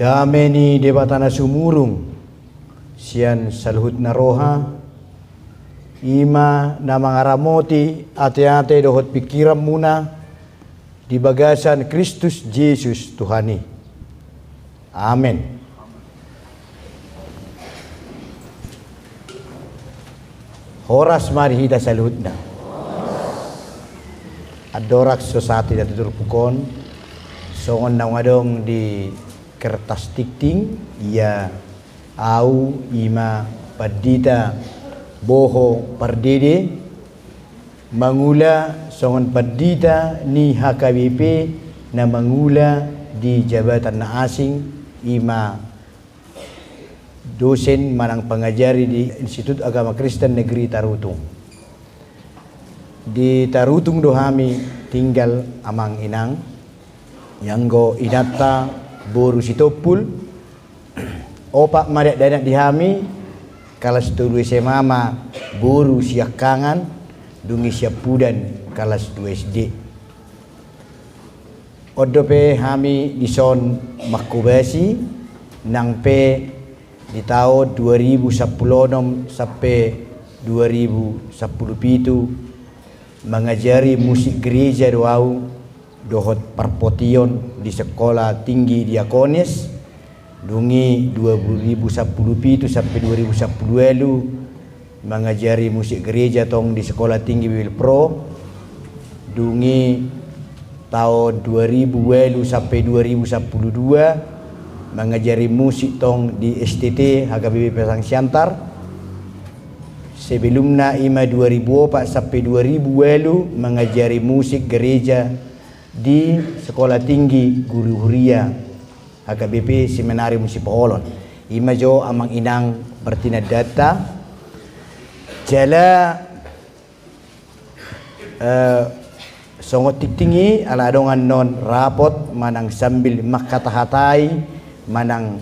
Dameni debatana sumurung sian saluhut naroha ima na mangaramoti ate-ate dohot pikiran muna di bagasan Kristus Yesus Tuhani. Amin. Horas mari hida saluhutna. Adorak sosati da tutur pukon songon na ngadong di kertas tikting ia au ima padita boho pardede mangula songon padita ni HKBP na mangula di jabatan na asing ima dosen manang pengajari di Institut Agama Kristen Negeri Tarutung. Di Tarutung dohami tinggal amang inang yang go inata boru sitopul opak madak danak dihami kalas tulu mama boru siak kangan dungi siap pudan kalas 2 SD odope hami dison makubasi nang pe di tahun 2010 sampai 2017 mengajari musik gereja doau dohot parpotion di sekolah tinggi diakonis dungi 2017 sampai 2010 mengajari musik gereja tong di sekolah tinggi Bibil Pro dungi tahun 2000 sampai 2012 mengajari musik tong di STT HKBP Pesang Siantar sebelumnya ima 2004 sampai 2000 mengajari musik gereja di Sekolah Tinggi Guru Huria HKBP Seminari Musik Polon. Ima jo amang inang bertina data jala songot tiktingi ala dongan non rapot manang sambil makatahatai manang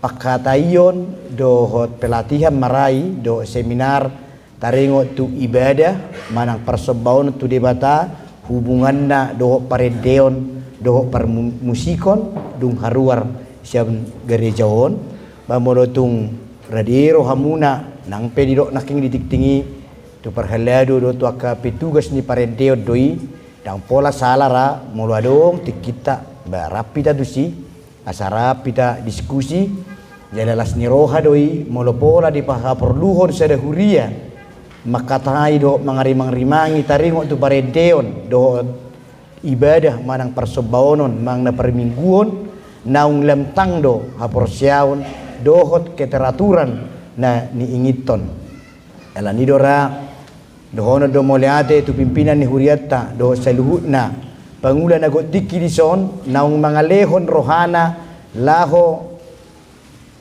pakatayon dohot pelatihan marai do seminar taringo tu ibadah manang persobaon tu debata hubunganna doho paredeon doho permusikon dung haruar siam gerejaon bamodotung radiro hamuna nang pedidok naking ditiktingi tu perhalado do tu aka petugas ni paredeon doi dang pola salara muluadong tikita barapita dusi asara pita diskusi jalalas ni roha doi molopola di paha perluhon sadahuria makatai do mangarimang-rimangi taringo tu paredeon do ibadah manang persobaonon mang na permingguon naung lemtang do haporsiaon dohot keteraturan na niingiton ela nidora dohono do moleate tu pimpinan ni huriatta do saluhutna pangulan agot diki dison naung mangalehon rohana laho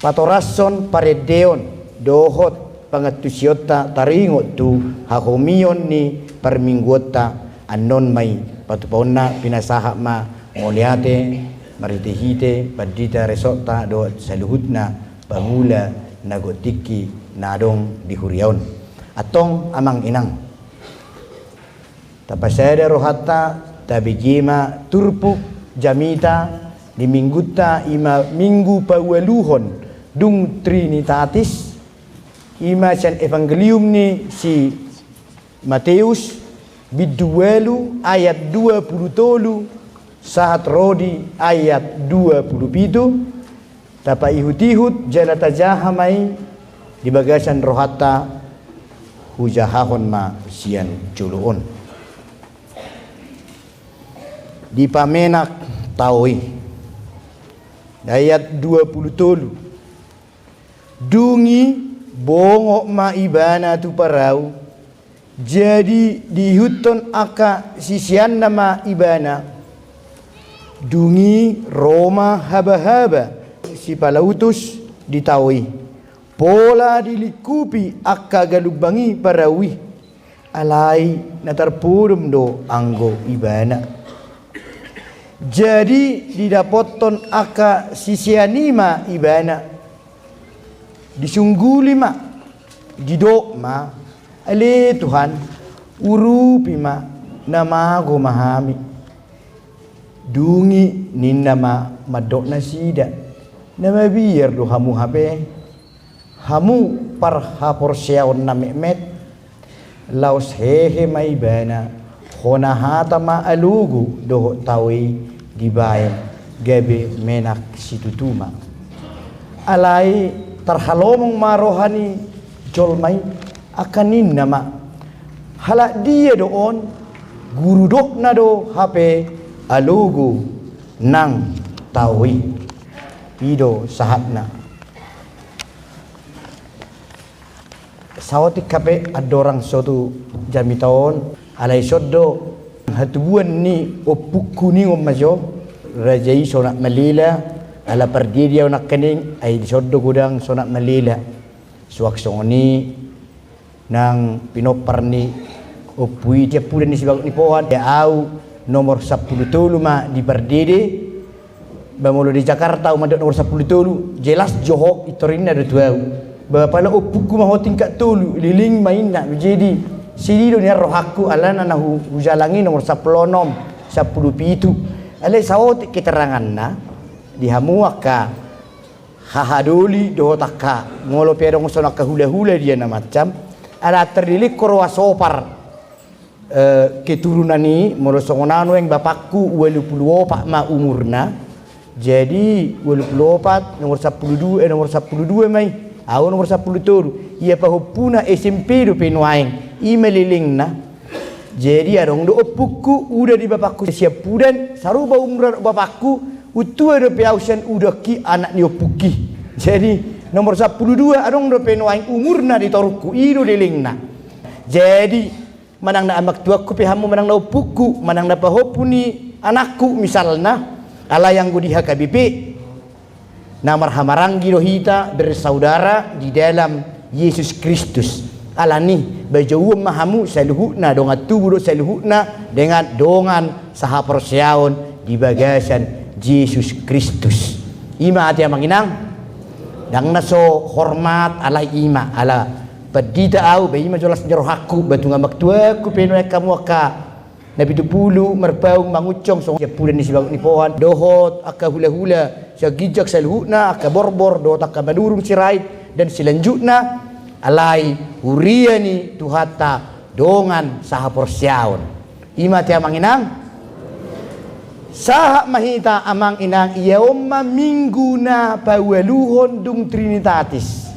patorason paredeon dohot pangatusiota taringo tu hakomion ni permingguota anon mai patupona pinasaha ma moliate maritehite padita resota do saluhutna pangula nagotiki nadong di huriaon atong amang inang tapasada rohata tabijima turpuk jamita di mingguta ima minggu pawaluhon dung trinitatis ima san evangelium ni si Matius biduelu ayat 20 saat rodi ayat 27 tapa ihut-ihut jala tajahamai di bagasan rohata hujahahon ma sian culuon di pamenak taui ayat 20 dungi bongok ma ibana tu parau jadi dihuton aka sisian nama ibana dungi Roma haba-haba si palautus ditawi pola dilikupi aka galubangi parawi alai natarpurum do anggo ibana jadi didapoton aka sisianima ibana disungguli ma didok ma ale Tuhan urupi ma namago mahami dungi ninna madok na sida nama biar do hamu habe hamu par hapor siaon na memet laos hehe mai bana hona hata ma alugu do tawi dibayan gabe menak situtuma alai tarhalomong marohani jolmai akanin nama halak dia doon guru dok na do hape alugu nang tawi pido sahatna sawati kape adorang sotu jami taon alai soddo hatubuan ni opuku ni ngomajo rajai sonak malila ala perdidia nak kening ai soddo gudang sonak malila suak songoni nang pinopar ni opui tiap pulen ni sibag ni pohon ya au nomor 10 ma di Pardede bamolo di Jakarta umat nomor 10 jelas Johok itorinna do tuau bapala opuku maho tingkat tulu liling mainna jadi sidi do ni rohaku alana na hujalangi nomor 10 pitu ale sawot keteranganna dihamuaka hahadoli do takka ngolo pedong sonaka hula-hula dia na macam ala terdilik korwa sopar keturunan ini molosongonano yang bapakku 24 ma umurna jadi 24 nomor 12 mai aku nomor 10 toru ia pahupuna SMP do penuaing imeliling na jadi arong do opuku udah di bapakku siap pudan saruba umuran bapakku utu do piausan udah ki anak ni opuki jadi nomor 12 arong do penuaing umurna di toruku ido liling na jadi manang na amak tuaku pihamu manang na opuku manang na pahopuni anakku misalnya ala yang gudiha KBP namar hamaranggi rohita bersaudara di dalam Yesus Kristus ala ni bajau mahamu saluhuna donga tubuh saluhuna dengan dongan saha persiaon di bagasan Yesus Kristus ima ati manginang dang naso hormat ala ima ala padita au bayi majolas jerohaku batu ngamak tuaku peno kamu aka nabi tupulu merpaung mangucong so ya pulen ni sibang ni pohon dohot aka hula-hula sagijak salhuna aka borbor dohot aka madurung sirait dan selanjutnya alai huriani tuhata dongan saha porsiaon ima tia manginang saha mahita amang inang iaoma mingguna pawaluhon dung trinitatis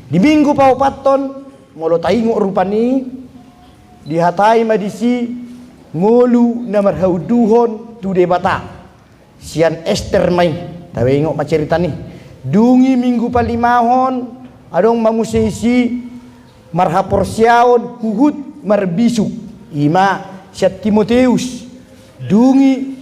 di minggu paupaton molo taingo rupani dihatai madisi ngolu namar hauduhon tu debata sian Esther mai tawe ingok macerita nih dungi minggu palimahon adong mamusisi marhaporsiaon huhut marbisuk ima siat Timoteus dungi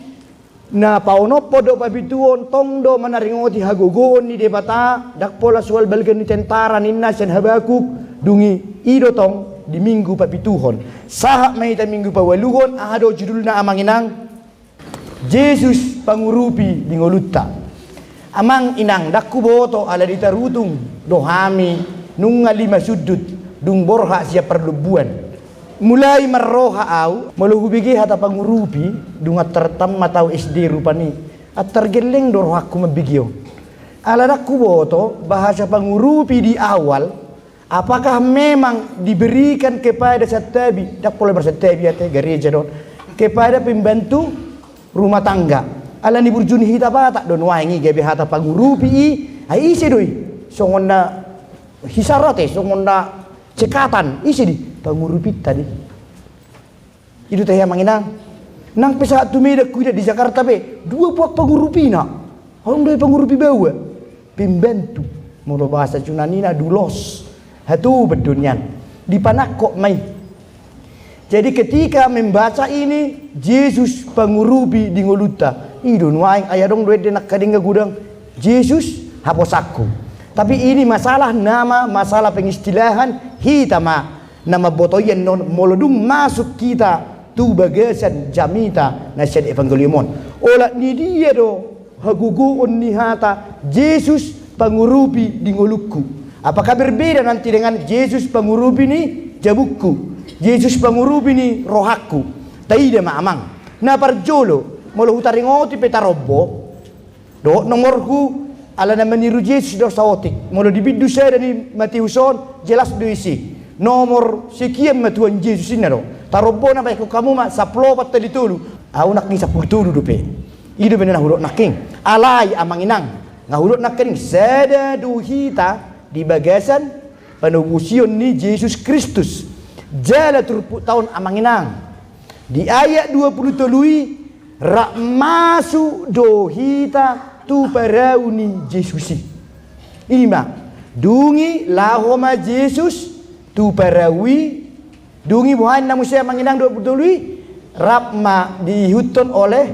na pauno podo babituon tongdo manaringoti hagogoon ni debata dakpola soal balgan ni tentara ninna sen habakuk dungi ido tong di minggu papituhon saha mahita minggu pawaluhon ahado judulna amanginang Yesus pangurupi di ngolutta amang inang dakku boto ala ditarutung dohami nunga 5 sudut dung borha siap perlubuan mulai marroha au maluhubigi hata pangurupi dunga tertam matau SD rupani at tergeleng dorohaku mabigyo ala dakku boto bahasa pangurupi di awal apakah memang diberikan kepada satabi dak pola bersatabi ate gereja don kepada pembantu rumah tangga ala ni burjuni hita batak don wangi gabe hata pangurupi ai isi doi songonda hisarate songonda cekatan isi di pangurupit tadi itu teh yang manginang nang pesat tumida kuida di Jakarta be 2 puak pangurupina orang doi pangurupi bawa pembantu mau bahasa Cunanina dulos hatu bedunyan di panakok mai jadi ketika membaca ini Yesus pangurupi di ngoluta idun waing ayadong duit denak kadinga gudang Yesus haposaku tapi ini masalah nama masalah pengistilahan hitama nama botoyen non molodung masuk kita tu bagasan jamita nasihat evangeliumon olah ni dia do haguguun ni hata Yesus pangurupi di ngolukku apakah berbeda nanti dengan Yesus pangurupi ni jabukku Yesus pangurupi ni rohaku taida ma amang na parjolo molo hutaringoti petarobo do nomorku ala na maniru Jesus do saotik molo dibiddu saya ni Matiuson jelas do isi nomor sekian ma Tuhan Yesus inaro tarobo na ko kamu ma saplo patalitulu au nak ni sapultulu dupe ido benana huruk naking alai amang inang ngahuruk naking sada duhita di bagasan penubusion ni Yesus Kristus jala turpu tahun amang inang di ayat 20 tului rak masuk dohita tu parauni Yesusi ima dungi lahoma Yesus tu parawi dungi buhan namu saya manginang 20 tului rapma dihuton oleh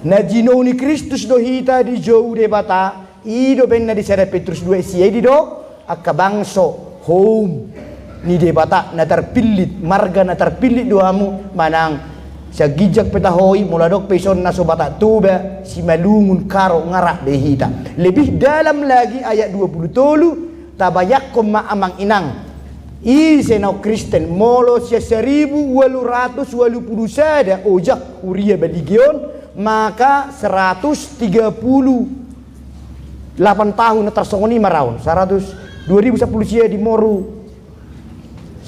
najinoni Kristus dohita di jauh debata ido benna di sada Petrus 2 sia di do akabangso home ni debata na terpilih marga na terpilih doamu manang sa gijak petahoi muladok peson na sobata tuba si malungun karo ngarak dehita lebih dalam lagi ayat 20 tabayakum ma amang inang isenau Kristen molo sia 1880 sada ojak uria baligion maka 138 tahun na tersongoni maraun 2010 sia di moru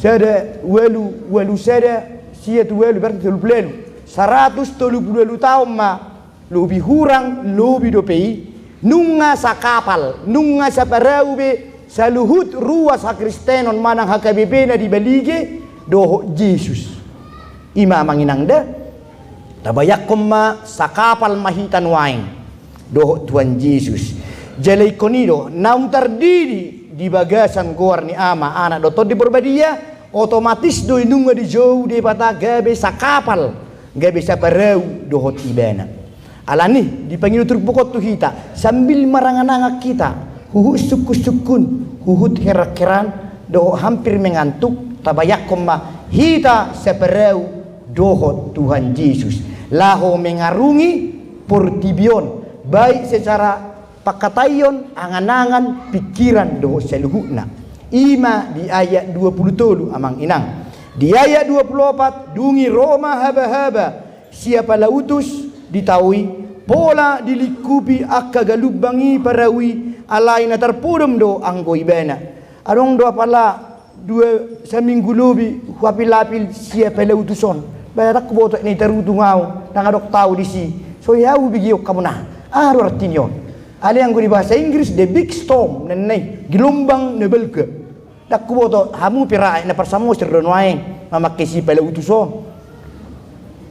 sada walu sada sia tu walu berarti 30 tahun ma lebih hurang lebih dopei nunga sa kapal nunga sa parau be saluhut ruas ha Kristenon manang HKBP na di balige doho Yesus ima manginang da tabayak ma sa kapal mahitan waing doho Tuhan Yesus jalai konido naum terdiri di bagasan goar ni ama anak doto di berbadia otomatis do inunga di jauh di bata gabe sa kapal gabe sa parau dohot ibana alani dipanggil terpukot tu kita sambil marangananga kita huhu sukun huhut herak-heran doho hampir mengantuk tabayak ma hita sa parau dohot Tuhan Yesus laho mengarungi portibion baik secara pakatayon angan-angan pikiran doho seluhukna ima di ayat 20 amang inang di ayat 24 dungi Roma haba-haba siapa lautus ditaui pola dilikupi akka galubangi parawi alaina terpudum do anggo ibana adong do pala dua seminggu lebih wapil-lapil siapa lautuson bayak botok ni terutu ngau nangadok tahu disi so yau bigiok kamu nah aru artinyo ada yang di bahasa Inggris the big storm nenai gelombang nebelke dak kuboto hamu pirai na persamo sirron waeng mamakke si pala utuso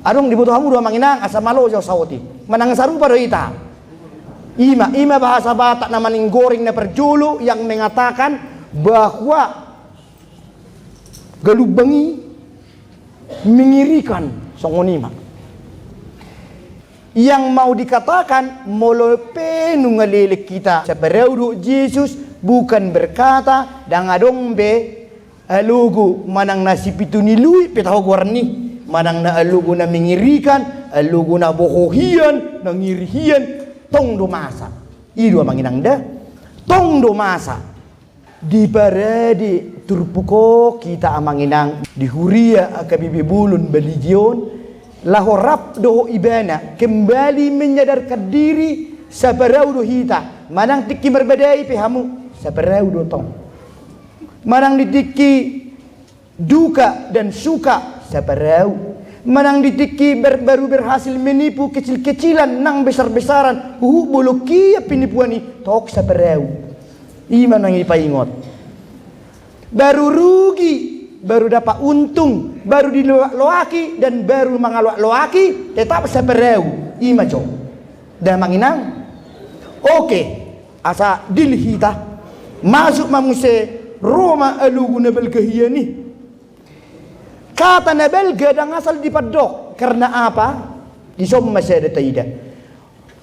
adong diboto hamu dua manginang asa malo jauh sawoti manang sarupa do ita ima bahasa Batak na maning goreng na perjulu yang mengatakan bahwa galubangi mengirikan songonima yang mau dikatakan molope nungalilik kita sabareu Yesus bukan berkata dangadong be alugu manang nasi pituni lui petaho warni manang na alugu na mengirikan alugu na bohohian na ngirihian tong do masa ido manginang da tong do masa di parade turpuko kita amanginang di huria akabibi bulun baligion lahorap doho ibana kembali menyadarkan diri sabarau do hita manang tiki berbedai pihamu sabarau do tong manang ditiki duka dan suka sabarau manang ditiki baru berhasil menipu kecil-kecilan nang besar-besaran bolokia penipuani tok sabarau iman nang ipaingot baru rugi baru dapat untung baru diloaki dan baru mangalok-loaki tetap sabarau ima jo dan manginang oke asa dilhita masuk mamuse Roma alugu nabel kahiyani kata nabel gadang asal dipadok karena apa disom masih ada taida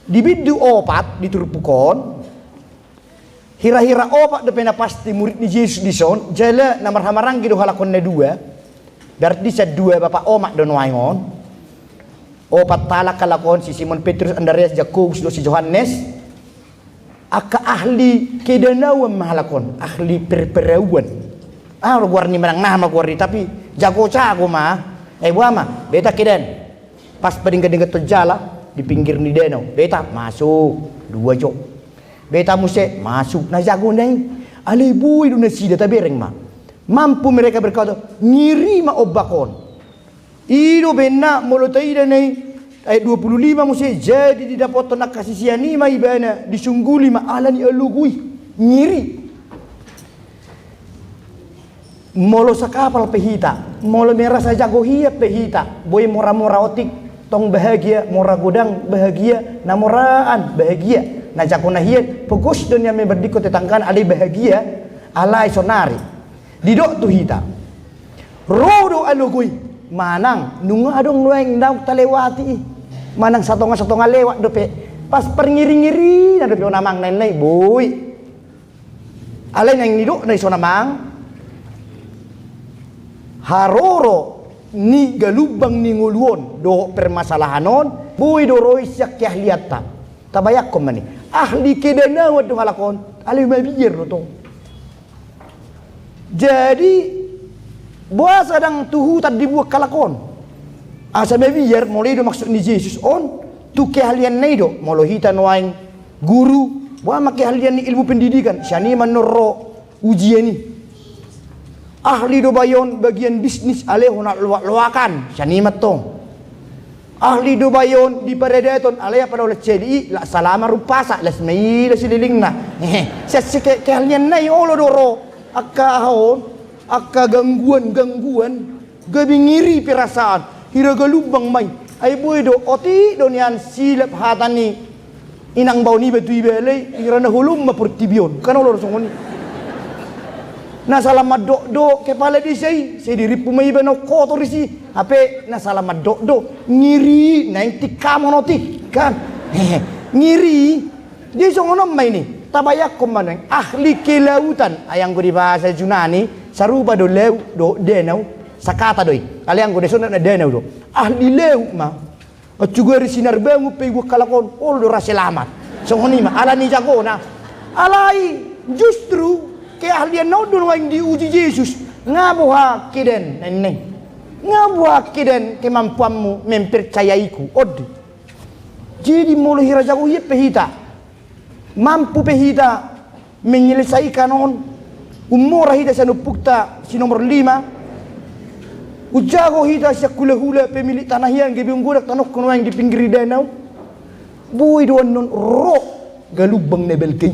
dibiddu opat diturpukon hira-hira opat depena pasti murid ni Yesus dison jala namar hamarang gitu halakon na dua berarti sa dua bapak omak don waingon opat talak kalakon si Simon Petrus Andreas Jakobus do si Yohanes aka ahli kedanauan mahalakon ahli perperauan warni menang nama warni tapi jago cago mah buama beta kedan Pas pedingkat-dingkat terjala di pinggir ni danau. Beta masuk 2 jok. Beta muse masuk na jago nai. Ale bui du na sida tabereng ma. Mampu mereka berkata, ngiri ma obakon. Ido bena molotai nai ayat 25 muse jadi didapat nak kasih siani ma ibana disungguli ma alani alugui ngiri. Molo sa kapal pehita, molo merasa jago hiap pehita, boy mora-mora otik, tong bahagia, mora godang bahagia, namoraan bahagia, na jago na hiap, pokos dunia me berdiko tetangkan alai bahagia, alai sonari, didok tu hita, rodo alugui, manang, nunga adong nueng daw talewati, manang satonga lewat dope, pas perngiring-ngiring, na dope namang nenay, boy, alai nang nidok na iso namang, haroro ni galubang ni nguluon do permasalahanon buy do roy siya kiahliata tabayak ko mani ahli kedanawat do halakon ali mabiyir do tong jadi buas adang tuhu tad dibuat kalakon asa mabiyir mulai do maksud ni Yesus on tu keahlian nai do molo hita noaing guru wa makiahlian ni ilmu pendidikan syani manoro ujian ni ahli do bayon bagian bisnis aleh nak luakan syanimat tong ahli do bayon di paredeton aleh pada oleh CDI la salama rupasa la semai la sililingna sesike keahlian nai olo doro akka haon akka gangguan gabi ngiri perasaan hira galubang mai ai boy do oti donian silap hatani inang bau ni betu ibele irana hulum mapurtibion kan olo songoni. Na salamat do kepala di saya diripu mai beno kotor isi ape na salamat do ngiri nanti kamu noti kan ngiri dia songono mai ni tabayak komanang ahli kelautan ayang go di bahasa Yunani sarupa do lew do danau sakata doi kalian go desona na danau do ahli lew ma juga sinar bangu pe go kalakon ol do raselamat songoni ma ala ni jago na alai justru keahlian naudun yang diuji Yesus ngabuha kiden neng ngabuha kiden kemampuanmu mempercayaiku od jadi mulu hira jago hiep pehita mampu pehita menyelesaikan on umur hita sanupukta si nomor 5 ujago hita siya hula pemilik tanah yang gebing gudak tanah kuno yang di pinggir danau buy doan non ro galubang nebel kay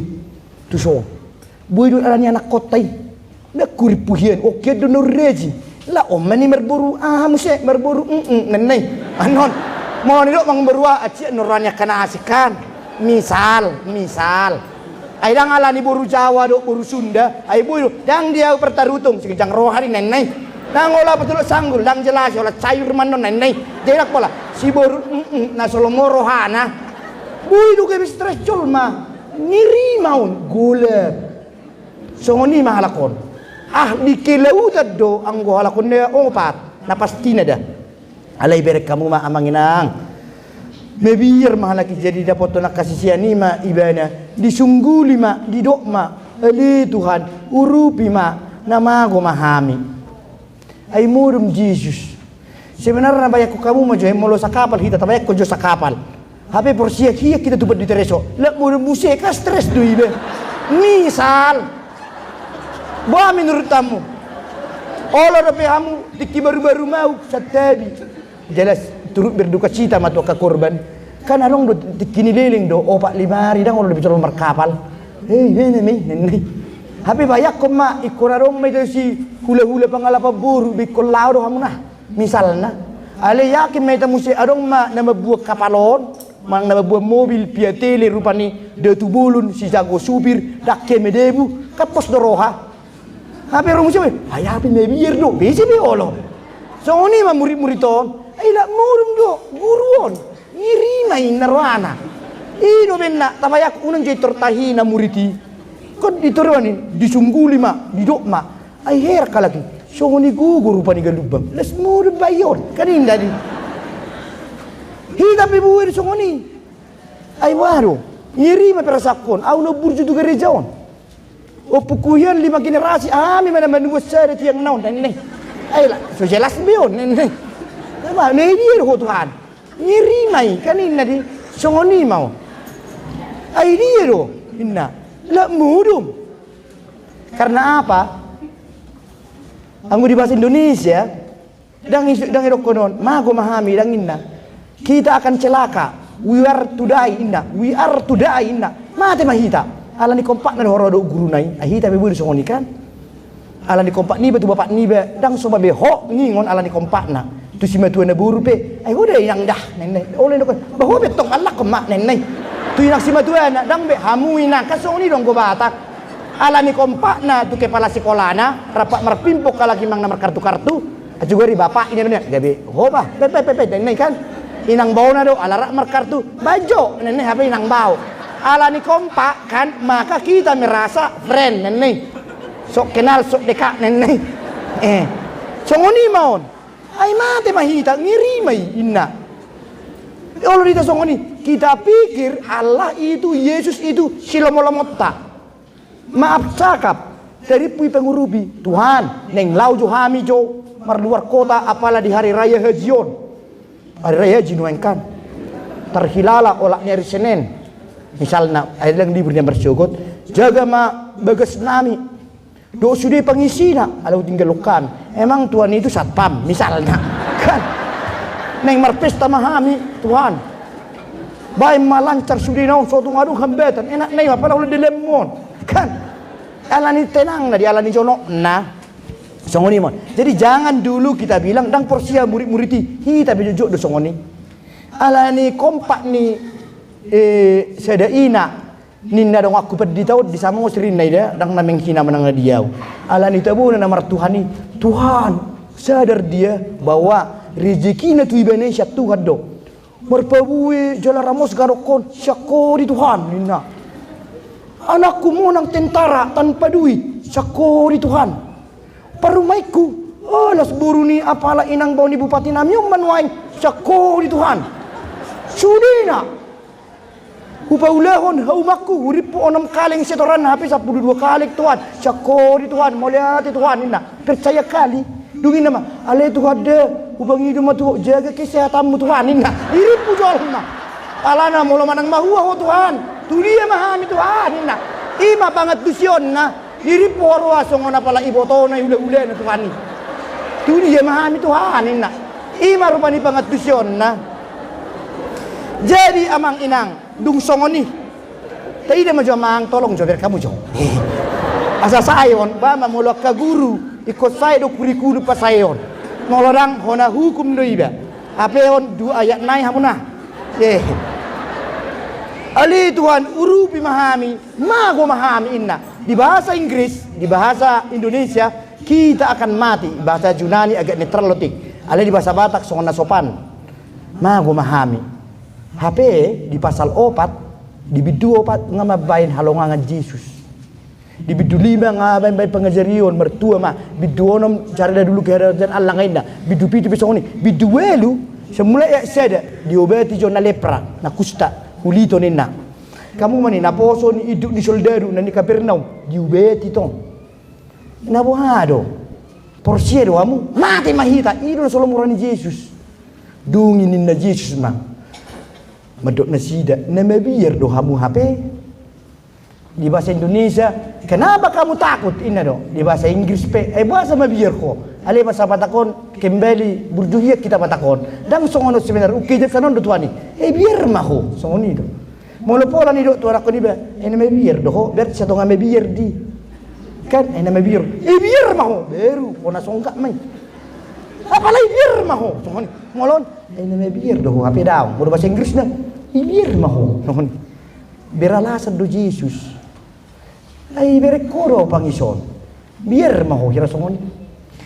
tuso buy do alani anak kotai na kuripuhian oke do no reji la omani merburu muse merburu nenay anon mo ni do mang berua aci nuranya kana asikan misal ay dang alani buru Jawa do buru Sunda ay buy do dang dia pertarutung sikijang rohari nenay dang ola betul sanggul dang jelas ola cair manon nenay jerak pola si buru na solomo rohana buy do ke stres colma ngiri maun gula songoni mahalakon ahli kelautan do anggo halakon na opat na pasti na da alay berek kamu ma amanginang mebiyar mahalaki jadi dapat nak kasih siani ma ibana disungguli ma didok ma ali Tuhan urupi ma nama go mahami ay murum Jesus sebenarnya banyak kamu ma johe molo sa kapal hita tabayak ko jo sa kapal hape porsia kia kita tubat di tereso la murum museka stres do ibe misal bahwa menurut kamu Allah rapi kamu tiki baru-baru mau satabi jelas turut berduka cita matu ke korban kan arong do tiki nileling do opak 5 hari dang orang lebih colong markapal ini hape bayak koma ikon arong may si hula-hula pangalapa buru bikol lao do kamu nah misalnya ale yakin may tamusi arong ma na mabuak kapalon mang na mabuak mobil piatele rupani datu bulun si jago supir dakke medebu kapos doroha hape orang muslim hayapi mebiyir do besi be olo soni ma murid-murid ton ay la murum do guruon iri mai narwana ino benna tabayak unang jay tortahi na muriti kod ditorwani disungguli ma didok ma ay her kalaki soni guguru pani galubang les murid bayon kaninda di hida bebuir soni ay waro iri ma perasakon au no burju du gerejaon o pukuyan 5 generasi ami mana menunggu seret yang naon neneng ay la so jelas bion neneng ba ne dia ho Tuhan ngirimai kan inna di songoni mau ai dia do inna la mudum karena apa anggo di bahasa Indonesia dang konon mago mahami dang inna kita akan celaka we are to die inna mate mahita ala ni kompak na horo do guru nai ahita be budi songoni kan ala ni kompak ni betu bapak ni be dang so be ho ngingon ala ni kompak na tu si matu na buru pe ai hoda yang dah nenai oleh do bahu betong Allah kemak nenai tu yang si matu na dang be hamuina ka songoni dong go batak ala ni kompak na tu kepala sekolah na rapak merpimpok kala kimang nomor kartu-kartu juga ri bapak ini benar gabe ho ba pe nenai kan inang bau na do ala rak mer kartu bajo nenai HP inang bau ala ni kompak kan maka kita merasa friend nenai sok kenal sok dekat nenai songoni maon ai mate mahita ngirimai inna Allah dita songoni kita pikir Allah itu Yesus itu silomolomotta maaf cakap dari pui pengurubi Tuhan neng lau jo hami jo marluar kota apalah di hari raya hajion hari raya haji nuengkan terhilala olak nyari Senin misalnya ada yang liburnya bersyukur jaga ma bagas nami do sudah pengisi nak kalau tinggal lukan emang Tuhan itu satpam misalnya kan neng marpesta mahami Tuhan baik malancar sudah naon suatu ngadu hambatan enak neng apa oleh dilemon kan alani tenang na di alani jono nah songoni mon jadi jangan dulu kita bilang dang porsia murid-muriti kita bejujuk do songoni alani kompak ni sada ina ninna dong aku peddi tahu di samo serinai dia dang nameng hina menang dia ala ni tabu na namar Tuhan sadar dia bahwa rezeki na tu Indonesia Tuhan do merpabuwe jala ramos garokon syakori Tuhan ninna anakku mau nang tentara tanpa duit syakori Tuhan parumaiku alas buruni apalah inang bau ni bupati namyong manuain syakori Tuhan sudina upaulahon haumaku uripu onam kaling setoran hampir 12 kali Tuhan syakori Tuhan moliati Tuhan inna percaya kali dungin nama ale Tuhan de ubangi duma tu jaga kesehatanmu Tuhan inna iripu jolna alana mula manang mahua Tuhan tu dia mahami Tuhan inna ima banget dusion na iripu arwa songona pala ibotona ule-ule na Tuhan ni tu dia mahami Tuhan inna ima rupani banget dusion na jadi amang inang dung songoni tidak mau mang tolong jodoh kamu jong asa sayon ba mamulak ka guru ikut saya do kurikulum pa sayon nolorang hona hukum do iba apeon 2 ayat nai hamuna ali Tuhan urupi mahami mago mahami inna di bahasa Inggris di bahasa Indonesia kita akan mati bahasa Yunani agak netral lotik ali di bahasa Batak songona sopan mago mahami HP di pasal 4 di bidu 4 ngamabain halongangan Yesus di bidu 5 ngabain pengajarion mertua mah bidu 6 cari dulu kehadiran Allah ngainda bidu 7 besok ni bidu welu semula ya sada diobati jona lepra na kusta ulito nena kamu mani na poso ni hidup di soldado na ni Kapernaum diobati tong na bohado porsiero amu mati mahita idol solomurani Yesus dungin na Yesus mah medok nasida nama biar do hamu HP di bahasa Indonesia kenapa kamu takut ini do di bahasa Inggris pe bahasa mabiar ko ale bahasa Batakon kembali burjuhia kita Batakon dan songono sebenarnya ukijat kanon do tuani biar maho songoni do molo pola ni do tuara ko ni ba ini mabiar do ho ber sa to ngame biar di kan ini mabiar biar maho beru ona songka mai apalagi biar maho songoni molon ini mabiar do HP daw mo bahasa Inggris na biar maho non beralasan do Yesus ay berekoro pangison biar maho kira songoni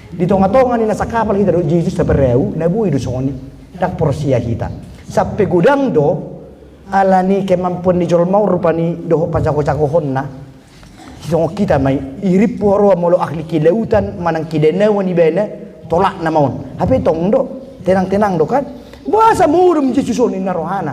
di tonga-tonga ni nasa kapal kita do Yesus sa bereu nabuhi do songoni dak porsia kita sampai gudang do alani kemampuan ni jol mau rupani do pacako-cakohon na songo kita may irip poro molo ahli kilautan manang kidenawan ni bene tolak na maon hape tong do tenang-tenang do kan bahasa murum Yesus on na rohana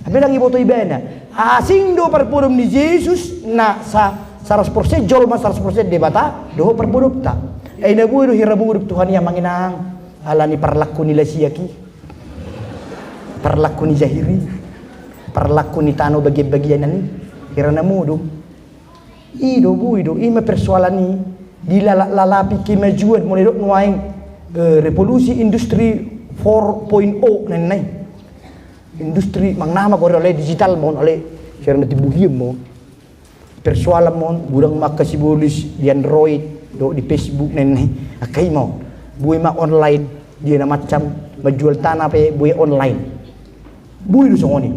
tapi lagi boto ibana asing do perpudum ni Yesus na sa 100% jol mas 100% debata do perpudum ta ay nabuhi do hirabu Tuhan yang manginang ala ni parlaku nila siyaki Perlaku ni jahiri, perlaku ni tano bagian-bagian ni. Kirana mudo. Ido bu ido, ima persoalan ni dilalalapi kemajuan mulai dok nuaing revolusi industri 4.0 nenai. Industri mangnama ko oleh digital mon oleh kirana tibuhiem mon. Persoalan mon gurang makasibulis di Android, do di Facebook nenai. Akai mo, buai mak online dia na macam menjual tanah pe buai online. Buai do songoni.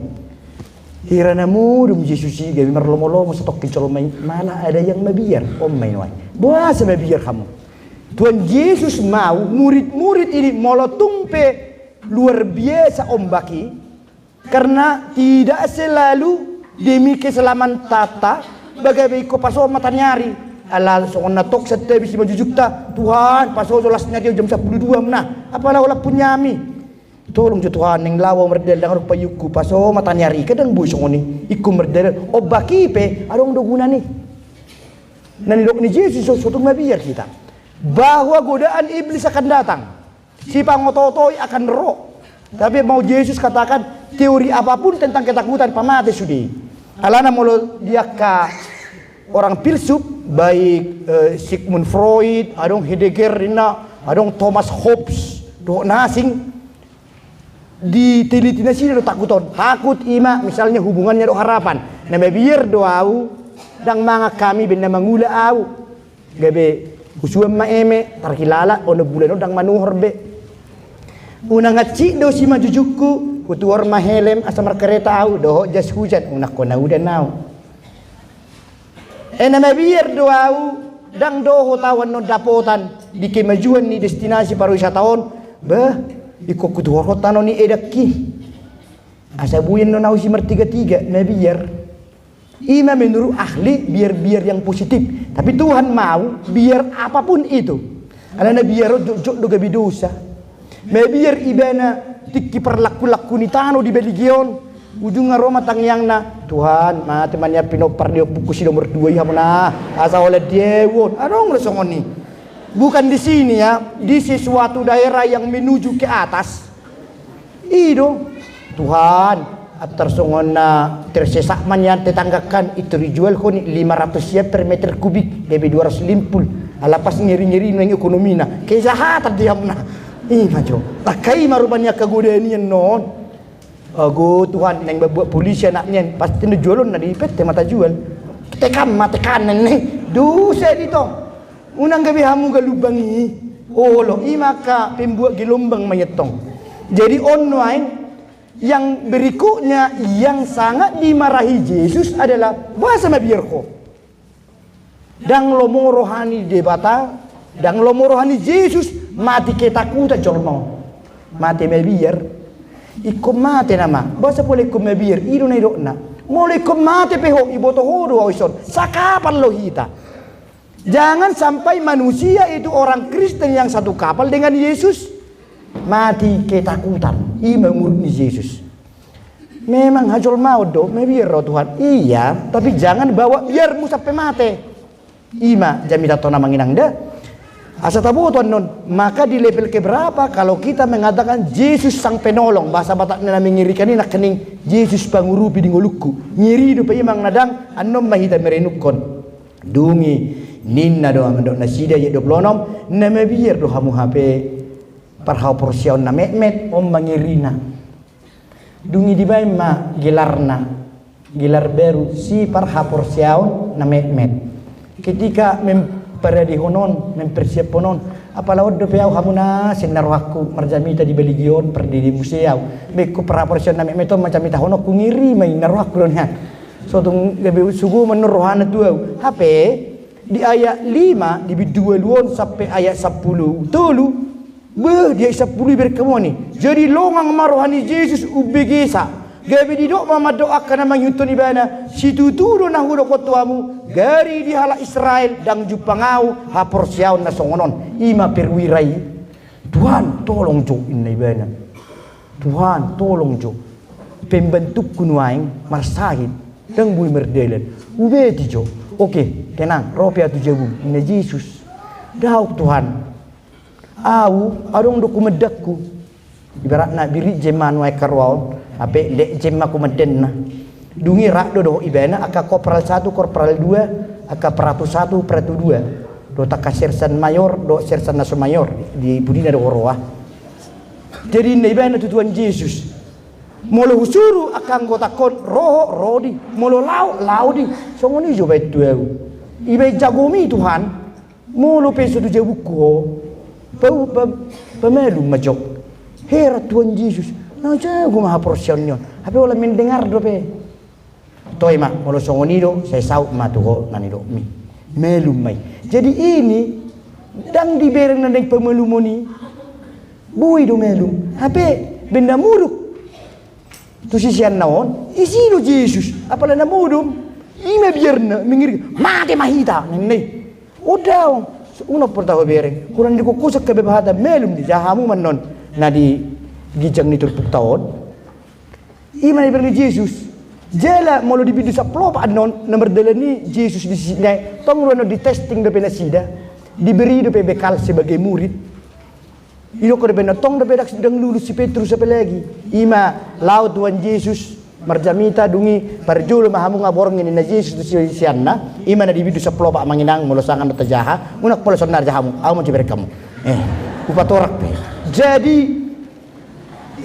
Hirana mudum Yesusi gabi marlomo-lomo stok kicol main malah ada yang mabiar main wai. Bahasa mabiar kamu. Tuhan Yesus mau murid-murid ini molotumpe luar biasa baki karena tidak selalu demi keselamatan tata bagai ko paso mata nyari ala sona tok sete bisi majujukta Tuhan paso solasnya dia jam 12 nah apalah olah punyami tolong Tuhan yang lawa merdel dengan payuku paso mata nyari kadang bu songoni iku merdel baki pe adong do guna nih nani dok ni Yesus suatu mabiar kita bahwa godaan iblis akan datang si pangototoi akan roh tapi mau Yesus katakan teori apapun tentang ketakutan pamate sudi alana molo dia ka orang filsuf baik Sigmund Freud adong Heidegger rina adong Thomas Hobbes do nasing di teliti sini do takut ima misalnya hubungannya do harapan nama biar doau dang mga kami benda mangula au gabe usuam maeme tarkilala ono bulan dang manuhor be una ngaci do si majujuku kutuor mahelem asamar kereta au do jas hujan una kona udan nau nama biar doau dang doho tawan no dapotan di kemajuan ni destinasi pariwisatawan bah iko kutuor hotano ni edaki asa buyen no nau si mertiga-tiga na biar ima menurut ahli biar yang positif tapi Tuhan mau biar apapun itu alana biar jok do gabi dosa biar ibana tiki perlaku ni tano di Belgion ujung Roma tangyang na Tuhan mati manya pinopar dia buku si nomor 2 ya muna asa oleh diewon adong lesongoni bukan di sini ya di sesuatu daerah yang menuju ke atas ido Tuhan tersongona tersesak manyan tetanggakan itu dijual ko ni 500 ya per meter kubik lebih 250 alapas ngiri-ngiri nang ekonomi na kejahatan dia muna majo takai marubanya kegodaan yan non ago Tuhan nang buat polisi anaknya pasti jualon na di PT mata jual tekam mata kanan nih dosa dito unang gabi hamu galubangi olo imaka pembuat gelombang mayetong jadi online yang berikutnya yang sangat dimarahi Yesus adalah bahasa mabirko dang lomo rohani debata dang lomo rohani Yesus mati ketakutan colmo mati mabir ikom mati nama bahasa boleh ikom mabir ido na idokna mulai ikom mati peho iboto hodo awison sakapan lohita jangan sampai manusia itu orang Kristen yang satu kapal dengan Yesus mati ketakutan ima murni Yesus memang hajol mau do mebir Tuhan iya tapi jangan bawa biarmu sampai mati ima jamita tona manginang da asa tabu tuan non maka di level keberapa kalau kita mengatakan Yesus sang penolong bahasa Batak na mengirikan ini nak kening Yesus pangurupi di ngolukku nyiri do pa imang nadang anom mahita merenukon dungi ninna do amandok nasida ye 26 na mebir do hamu hape parhau porsiaun na met mangirina dungi di bay ma gelar baru si parha porsiaun na met ketika memperadi honon mempersiap honon apalah odo peau hamuna senarwaku marjamita di Belgion perdi di museau beku parha porsiaun na met macam ita hono ku ngiri mai narwaku don han so tung gabe sugu menurohana tu HP di ayat 5 di 22 sampai ayat 10 tulu dia isa puluh berkemoni jadi longang marohani Yesus ubegesa gabi di dok mama doakan nama yutun ibana situ turu na hudo kotuamu gari di hala Israel dang jupangau hapor siaw na songonon ima perwirai Tuhan tolong jo inna ibana Tuhan tolong jo pembentuk kunuaing marsahid dang bui merdelan ubeti jo oke tenang ropia tu jabu inna Yesus dauk Tuhan au adong doku medakku Ibarat nak biri jeman wae karwaon, ape dek jem aku meden nah. Dungi rak do ibana aka korporal 1, korporal 2, aka peratu 1, peratu 2. Do tak sersan mayor, do sersan naso mayor di budina do roa. Jadi ibana Tuhan Yesus. Molo husuru akan kota kon roho di, molo lau di. Songoni jo bae tuau. Ibai jagomi Tuhan. Molo peso tu jabuko. Pemelu majok. Hera Tuhan Yesus. Nah jago maha porsionnya. Tapi olah mendengar do pe. Toi mak molo songoni do saya sau ma tuho nani do mi. Melu mai. Jadi ini dang dibereng nandeng pemelu moni. Bui do melu. Hape benda muruk. Tu sisian naon isi do Yesus apala na mudum ime bierna mingir mate mahita nene udah uno portaho bereng kurang dikukusak ke bebahata melum di jahamu manon na di gijang ni turpuk taon ima ni berni Yesus jela molo di bidu saplo pa non nomor delani Yesus di sini tong rono di testing do penasida diberi do bekal sebagai murid. Ilo ko bena tong da bedak sedang lulus si Petrus apa lagi. Ima laut Tuhan Yesus marjamita dungi parjul mahamu ngaborong ini na Yesus tu sianna. Ima na dibidu sa plopa manginang molosangan na tajaha. Unak polo sonar jahamu. Aku mau ciber kamu. Upatorak pe. Jadi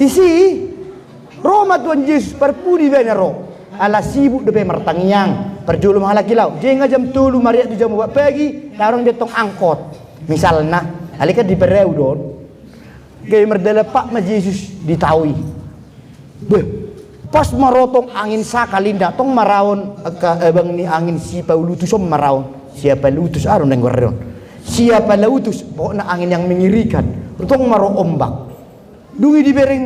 isi Roma Tuhan Yesus parpudi bena ro. Ala sibuk de pe martangiang parjul mahala kilau. Jenga jam 3 Maria tu jam 4 pagi darong detong angkot. Misalna alika di Bereu don. Gaya merdela pak ma Yesus ditaui. Beh, pas marotong angin sakalinda tong marawon bang ni angin si Paulutus marawon. Siapa lutus aron nang gordon. Siapa lautus pokoknya angin yang mengirikan. Tong maro ombak. Dungi dibereng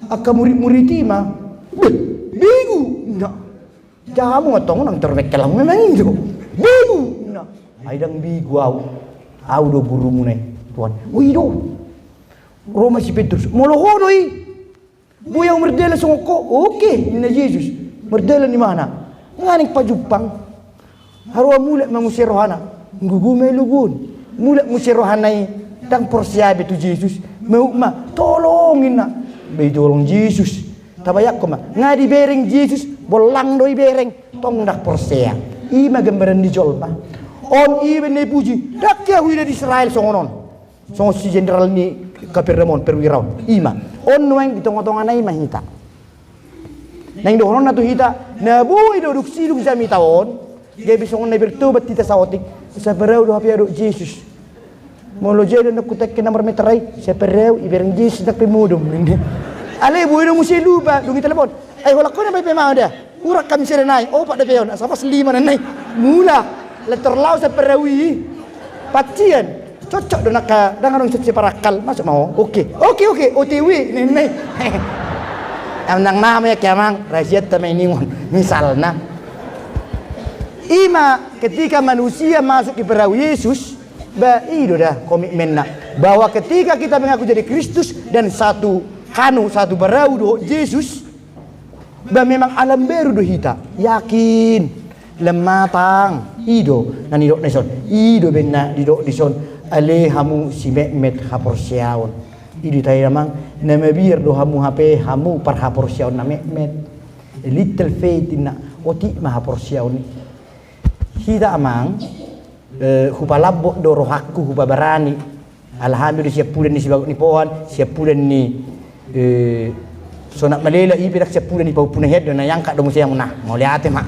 aka murid-murid ma. Beh, bingu. Nah. Jamu ngotong nang terwekelang memang itu. Bingu. Nah, aidang bigu au do burumu nai tuan. Wido. Roma si Petrus molohonoi buyang merdela songko oke ini Yesus merdela di mana nganik pajupang harua mulai mengusir rohana ngugume lugun mulai mengusir rohanai tang porsiabe tu Yesus mau ma tolongin nak be tolong Yesus tabayak ko ma ngadi bereng Yesus bolang doi bereng tong dak porsia ima gambaran di jolma on ibe ne puji dak ya di Israel songonon songo si jenderal ni Kapiremon perwirawan ima on noeng ditong-tongan na ima hita nang dohonon na to hita na buhay do duksiduk jami taon gay bisong na bertobat tita sa otik sa perew do hapiado Jesus molo jelo na kutek ke nomor meteray sa perew ibereng Jesus na pimudom ale buhay do musi lupa dungi telepon ay wala ko na may pemao da urak kami sirenay o pa da peyon sa pas 5 na nay mula leterlaw sa perewi patian cocok do naka dangan orang parakal masuk mau oke OTW ini nang namanya kiamang rakyat tamai ningon misalnya ima ketika manusia masuk ke perahu Yesus itu dah komitmen bahwa ketika kita mengaku jadi Kristus dan satu perahu do Yesus memang alam baru do hita yakin lematang ido nani dok neson ido benna di dok dison ale hamu si met haporsiaon idi tay namang na mabir do hamu hape hamu par haporsiaon na met little faith na oti ma haporsiaon hida amang hupalabo do rohakku hupabarani alhamdulillah siap pulen ni sibagot ni pohan siap pulen ni sonak malela ipirak siap pulen ni pau punahet do na yangka do musayang nah mau liate mak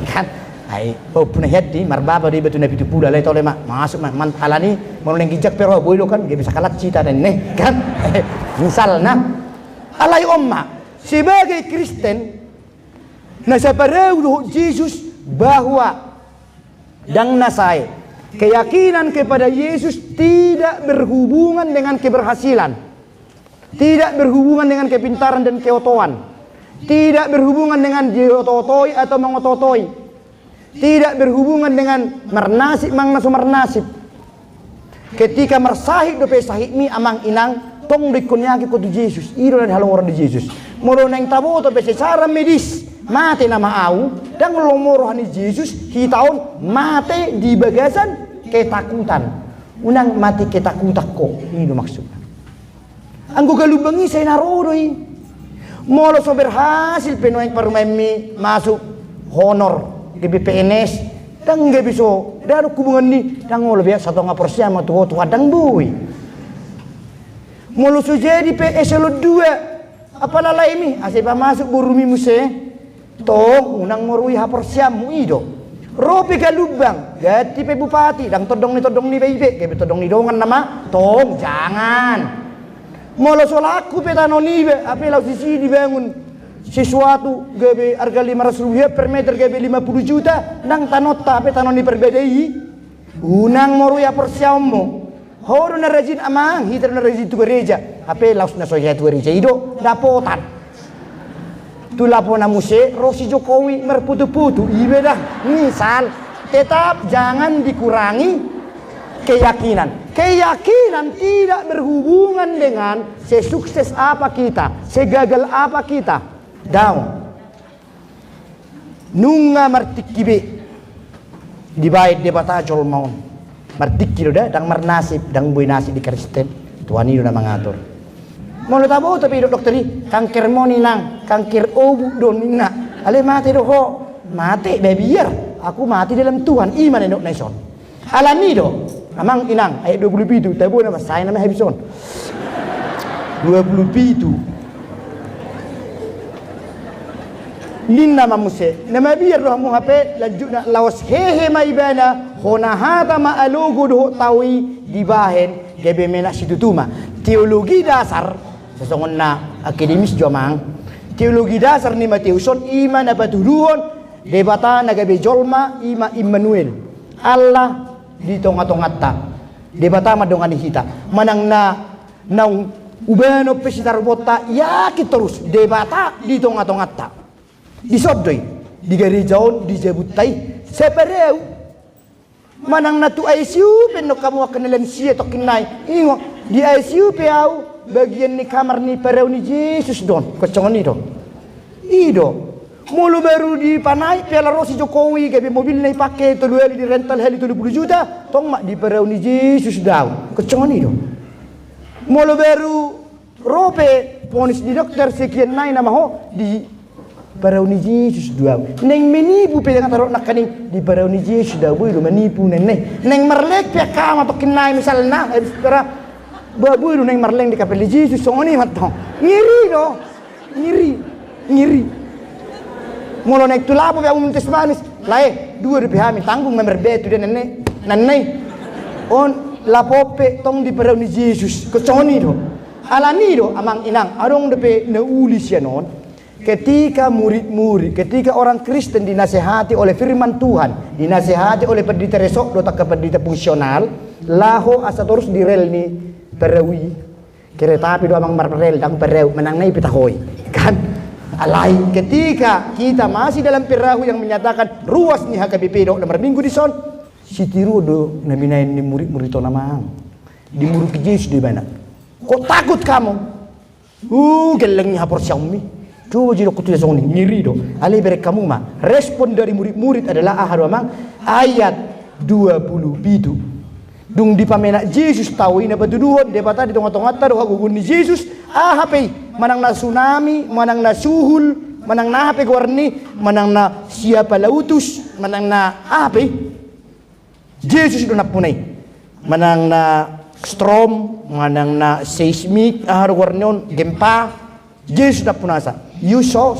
kan ai pau punahet di marbaba di betu na pitu pula lai tole mak masuk man alani mau neng gijak pero boy lo kan dia bisa kalat cita dan neh kan misalnya alai omma sebagai Kristen na sa pareu Yesus bahwa dang nasai keyakinan kepada Yesus tidak berhubungan dengan keberhasilan, tidak berhubungan dengan kepintaran dan keotoan, tidak berhubungan dengan diototoi atau mengototoi, tidak berhubungan dengan mernasib mangnaso mernasib. Ketika mersahik do pesahik mi amang inang tong dikunyaki ko tu Yesus iro dan halong orang di Yesus moro neng tabo to secara medis mate nama au dan lomoro hani Yesus hitaon mate di bagasan ketakutan unang mati ketakutan ko ini maksudnya Anggo galubangi saya narodoi. Molo so berhasil penueng parumemi masuk honor ke BPNS. Dang gak bisa. Daru kubungan ni. Dang ngolo biar 1,5% sama tuh adang bui. Molo so jadi eselon 2. Apalala ini. Asyik masuk burumi muse. Tong unang morui hapor siamu ido. Ropi galubang. Gati pe bupati. Dang todong ni bebe. Gabi todong ni dongan nama. Tong jangan. Molo solaku pe tanoni be. Ape lau sisi dibangun. Sesuatu gabe harga 500 rupiah per meter gabe 50 juta nang tanota pe tanoni perbedai unang moru ya persiammo horo na rajin amang hitar na rajin tu gereja ape laus na soya tu gereja ido dapotan tu lapona muse Rosi Jokowi merputu-putu ibe dah misal tetap jangan dikurangi keyakinan tidak berhubungan dengan sesukses apa kita segagal apa kita daun nunga martikibe di bait debata jol maun martikiro dah dang marnasib dang boy nasi di Kristen tuani udah mengatur mau lo tahu tapi dokteri kanker moni nang kanker obu donina ale mati do ho mati bebiar aku mati dalam Tuhan iman endok naison alani do amang inang ayat 27 tabu nama saya nama Habison 27 Ninna mamuse nama biar roh mu hape lanjutna lawas hehe maibana hona hata ma alogo do tawi dibahen gebe mena situtuma teologi dasar sesungguhnya akademis jomang teologi dasar ni Mateuson iman apa tuduhon debata nagabe jolma ima Immanuel Allah di tonga-tongata debata madongani hita manang na naung ubano pesitar bota yakit terus debata di tonga-tongata disobdoi di garijaon di jabutai sepereu manang natu ICU penno kamu akan lensia tokinai ingo di ICU peau bagian ni kamar ni pereu ni Yesus don kocongoni do ido mulu baru di panai piala Rosi Jokowi kayak mobil naik pakai telu heli di rental heli 30 juta tong mak di pereu ni Yesus daun kocongoni do mulu baru rope ponis di dokter sekian naik nama ho di Barau ni Yesus dua. Neng menipu pe dengan taruh nak kaning di barau ni Yesus dah boleh menipu neng. Neng merlek pe kama to kinai misalnya habis babu neng merleng di kapel Yesus songoni matong. Ngiri. Mulu naik tu lapo pe mintes manis. Lae dua rupiah mi tanggung member betu dan nene. On lapo pe tong di barau ni Yesus keconi do. Alani do amang inang arong depe na ulis ya non. Ketika murid-murid, ketika orang Kristen dinasehati oleh firman Tuhan, dinasehati oleh pendeta resok, dotak ke pendeta fungsional, laho asa terus di rel ni perewi, kereta api do amang marrel dang pereu menang nai pitahoy, kan? Alai ketika kita masih dalam perahu yang menyatakan ruas ni HKBP do nomor minggu di son, si tiru do naminain ni murid-murid to namang, di murid ke Yesus di mana? Kok takut kamu? Gelengnya hapor Xiaomi. Coba jadi aku tulis song ngiri do. Ali berek kamu mah. Respon dari murid-murid adalah ahad ayat 27. Dung di pamena Yesus tahu ini batuduhon debata di tengah-tengah taruh gugun ni Yesus hape manang na tsunami, manang na suhul, manang na hape warni, manang na siapa lautus, manang na hape Yesus do napunay. Manang na storm, manang na seismic, warnion gempa, Yesus napunasa. You so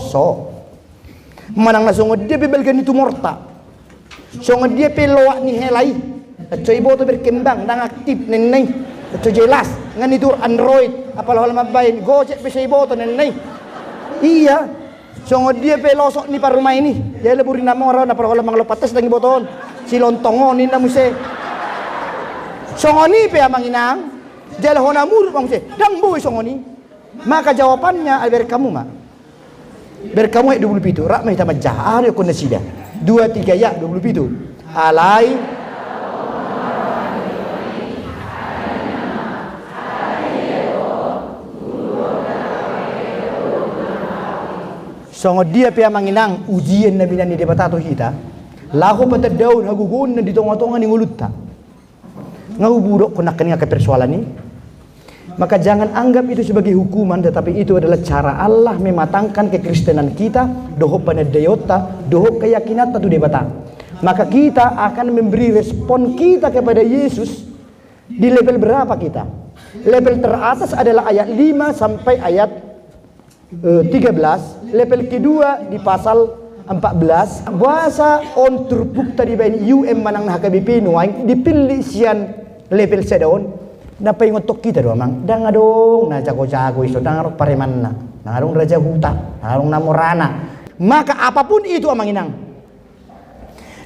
manang na songod dia bebelgan itu morta songod dia peloak ni helai coy boto berkembang nang aktif neneng coy jelas ngan itu Android apalah lama bain gojek bisa boto neneng iya songod dia pelosok ni parumah ini dia leburin nama orang na parola mang lopates dangi boton si lontongon ni namuse songoni pe amang inang jalhona muruk bang se dang boy songoni maka jawabannya alber kamu mah berkamu ayat 27 rak mah tamat jahar yakun nasida 2-3 ya 27 alai songo dia pe manginang ujian nabi nani de batato hita lahu pata daun hagugun di tonga-tonga ni ngulutta ngau buruk kunakan nga persoalan ni Maka jangan anggap itu sebagai hukuman, tetapi itu adalah cara Allah mematangkan kekristenan kita, doho panadayota, doho keyakinan tu debata. Maka kita akan memberi respon kita kepada Yesus di level berapa kita? Level teratas adalah ayat 5 sampai ayat 13. Level kedua di pasal 14. Bahasa on terbukta di bain UM manang HKBP nuaing dipilih sian level sedaun. Napa ngotok kita doang mang? Dang adong na jago-jago iso dang arok pareman na. Nang adong raja huta, nang adong namorana. Maka apapun itu amang inang.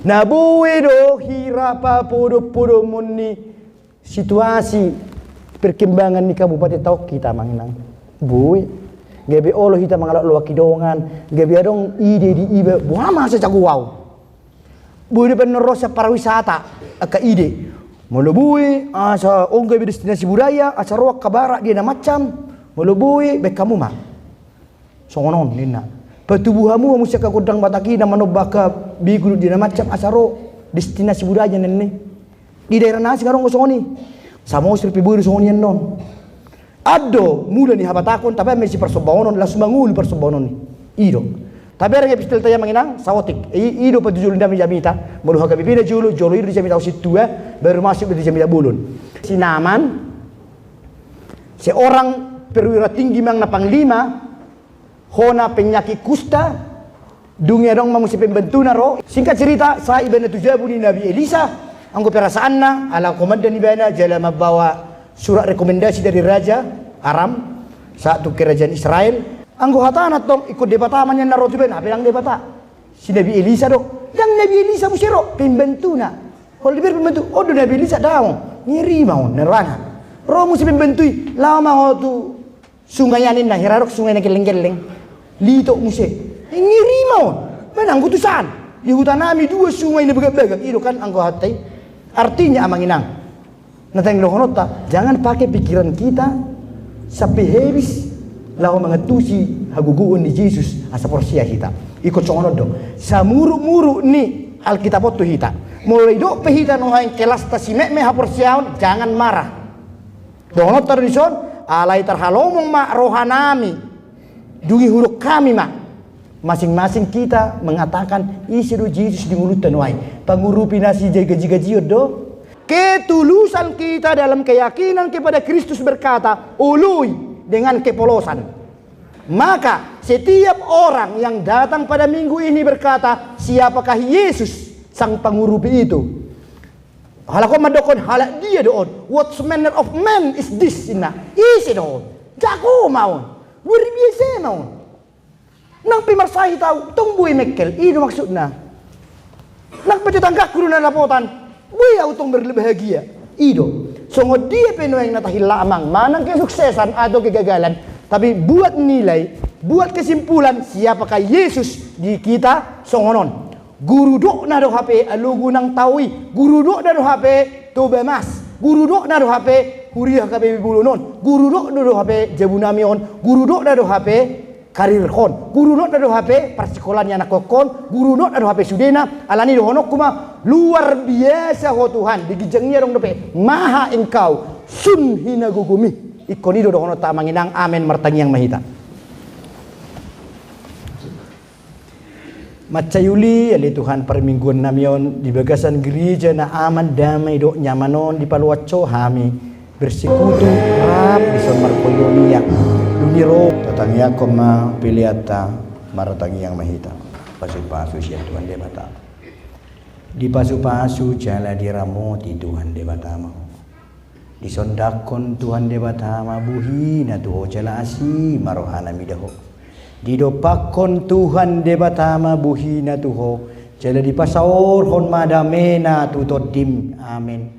Nabuwe do hirapa podo muni situasi perkembangan di Kabupaten Tauk kita mang inang. Buwe. Gabi Allah kita mangalak luaki dongan, gabi adong ide di iba, buah masa jago wow. Buwe penerus pariwisata, aka ide. Mulubui asa ongga destinasi budaya asa roak kabara dia na macam mulubui be kamu mah songonon nina patubuhamu musia ka kodang bataki na manobaka bigu dia na macam asa ro destinasi budaya nenne di daerah nasi ngarong songoni samo sirpi buru songoni non ado mula ni habatakon tapi mesi persobaonon langsung mangul persobaonon ido. Tapi orang epistel tanya mengenang sawotik. Ido patujul ndami jamita. Mulu haka bibina julu jolo ido jamita usit tua baru masuk di jamita bulun. Sinaman seorang perwira tinggi mang na panglima hona penyakit kusta dunia dong mamusi pembentuna ro. Singkat cerita saya ibana tujabu ni Nabi Elisa anggo perasaanna ala komandan ibana jala membawa surat rekomendasi dari Raja Aram satu kerajaan Israel. Anggo hatana tong ikut debata mannya naro tuben apa yang debata si Nabi Elisa do yang Nabi Elisa musiro pembentuna hol diber pembentu odo Nabi Elisa daong ngiri mau nerana ro musi pembentui lama ho tu sungai anin nah hirarok sungai na geleng-geleng lito musi ngiri mau benang kutusan di hutan nami dua sungai na begak-begak itu kan anggo hatai artinya amang inang nateng dohonota jangan pakai pikiran kita sampai habis lahu mengetusi haguguun di Yesus asa porsia hita ikut songono dong samuru-muru ni Alkitab tu hita mulai do pehita no haing kelas tasimek me haporsiaon jangan marah dono tradision alai terhalomong mak rohanami dungi huruf kami mak masing-masing kita mengatakan isi do Yesus di mulut tanuai pangurupi nasi gaji-gaji do ketulusan kita dalam keyakinan kepada Kristus berkata ului dengan kepolosan. Maka setiap orang yang datang pada minggu ini berkata, siapakah Yesus sang pengurupi itu? Halako madokon halak dia doon. What manner of man is this? Isi doon. Jago maun. Luar biasa maun. Nang pimarsahi tahu, tungbuy mekel. Ino maksudna. Nang pecutanggak guru na lapotan. Buya utong berbahagia. Ido. Songo dia penuh yang natahil lamang manang kesuksesan atau kegagalan, tapi buat nilai, buat kesimpulan siapakah Yesus di kita songonon. Guru dok na do HP alugu nang tawi, guru dok na do HP tobe mas, guru dok na do HP huriah kabe bulunon, guru dok na do HP jabunamion, guru dok na do HP karir kon, guru dok na do HP persikolannya anak kokon, guru dok na do HP sudena alani do honok kuma luar biasa ho Tuhan digijengnya dong dope maha engkau sun hina gugumi ikonido do hono ta manginang amen martangi yang mahita macayuli ali Tuhan permingguan namion di bagasan gereja na aman damai do nyamanon di paluaco hami bersekutu rap di son markoyonia duniro tatangya koma piliata maratangi yang mahita pasu-pasu siya Tuhan dia mata di pasu-pasu jala diramoti Tuhan debatama di sondakon Tuhan debatama buhina tuho jala asi marohana midaho di dopakon Tuhan debatama buhina tuho jala di pasaor hon madamena tutodim amin